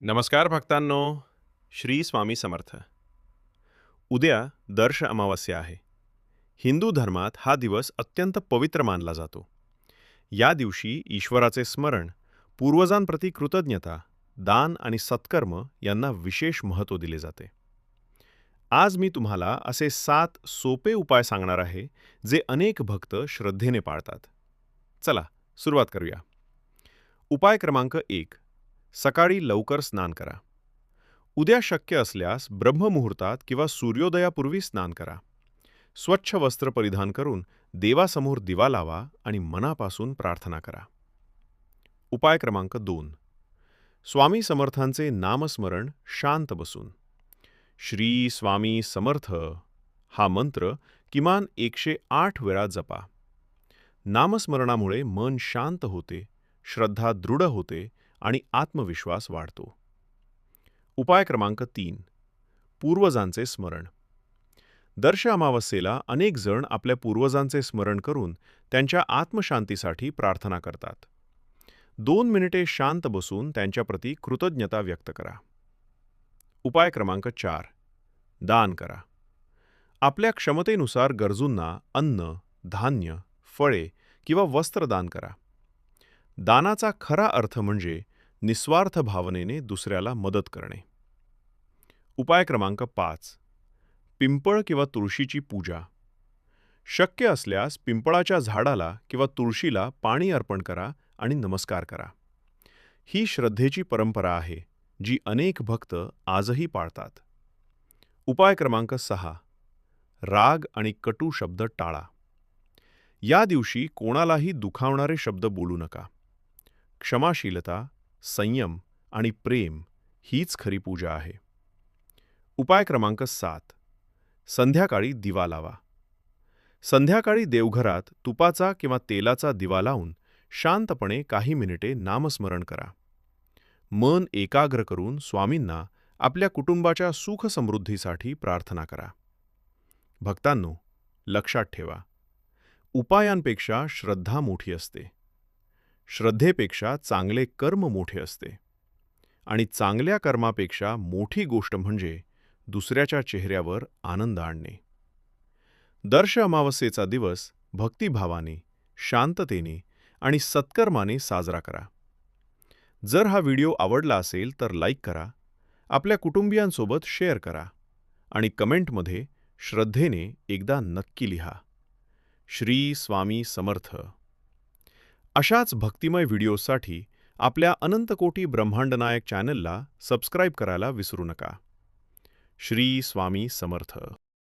नमस्कार भक्तांनो. श्री स्वामी समर्थ. उद्या दर्श अमावस्या आहे. हिंदू धर्मात हा दिवस अत्यंत पवित्र मानला जातो. या दिवशी ईश्वराचे स्मरण, पूर्वजांप्रती कृतज्ञता, दान आणि सत्कर्म यांना विशेष महत्त्व दिले जाते. आज मी तुम्हाला असे 7 सोपे उपाय सांगणार आहे जे अनेक भक्त श्रद्धेने पाळतात. चला सुरुवात करूया. उपाय क्रमांक 1. सकाळी लवकर स्नान करा. उद्या शक्य असल्यास ब्रह्ममुहूर्तात किंवा सूर्योदयापूर्वी स्नान करा. स्वच्छ वस्त्र परिधान करून देवासमोर दिवा लावा आणि मनापासून प्रार्थना करा. उपाय क्रमांक 2. स्वामी समर्थांचे नामस्मरण शांत बसून. श्री स्वामी समर्थ हा मंत्र किमान 108 वेळा जपा. नामस्मरणामुळे मन शांत होते, श्रद्धा दृढ होते आणि आत्मविश्वास वाढतो. उपाय क्रमांक 3. पूर्वजांचे स्मरण. दर्श अमावस्येला अनेक जण आपल्या पूर्वजांचे स्मरण करून त्यांच्या आत्मशांतीसाठी प्रार्थना करतात. 2 मिनिटे शांत बसून त्यांच्याप्रती कृतज्ञता व्यक्त करा. उपाय क्रमांक 4. दान करा. आपल्या क्षमतेनुसार गरजूंना अन्न, धान्य, फळे किंवा वस्त्र दान करा. दानाचा खरा अर्थ म्हणजे निस्वार्थ भावनेने दुसऱ्याला मदत करणे. उपाय क्रमांक 5. पिंपळ किंवा तुळशीची पूजा. शक्य असल्यास पिंपळाच्या झाडाला किंवा तुळशीला पाणी अर्पण करा आणि नमस्कार करा. ही श्रद्धेची परंपरा आहे जी अनेक भक्त आजही पाळतात. उपाय क्रमांक 6. राग आणि कटू शब्द टाळा. या दिवशी कोणालाही दुखावणारे शब्द बोलू नका. क्षमाशीलता, संयम आणि प्रेम हीच खरी पूजा आहे. उपाय क्रमांक 7. संध्याकाळी दिवा लावा. संध्याकाळी देवघरात तुपाचा किंवा तेलाचा दिवा लावून शांतपणे काही मिनिटे नामस्मरण करा. मन एकाग्र करून स्वामींना आपल्या कुटुंबाच्या सुख समृद्धीसाठी प्रार्थना करा. भक्तांनो, लक्षात ठेवा, उपायांपेक्षा श्रद्धा मोठी असते. श्रद्धेपेक्षा चांगले कर्म मोठे असते. आणि चांगल्या कर्मापेक्षा मोठी गोष्ट म्हणजे दुसऱ्याच्या चेहऱ्यावर आनंद आणणे. दर्श अमावस्येचा दिवस भक्तिभावाने, शांततेने आणि सत्कर्माने साजरा करा. जर हा व्हिडिओ आवडला असेल तर लाईक करा, आपल्या कुटुंबियांसोबत शेअर करा आणि कमेंटमध्ये श्रद्धेने एकदा नक्की लिहा. श्री स्वामी समर्थ. अशाच भक्तिमय व्हिडिओसाठी आपल्या अनंतकोटी ब्रह्मांडनायक चॅनलला सबस्क्राईब करायला विसरू नका. श्री स्वामी समर्थ.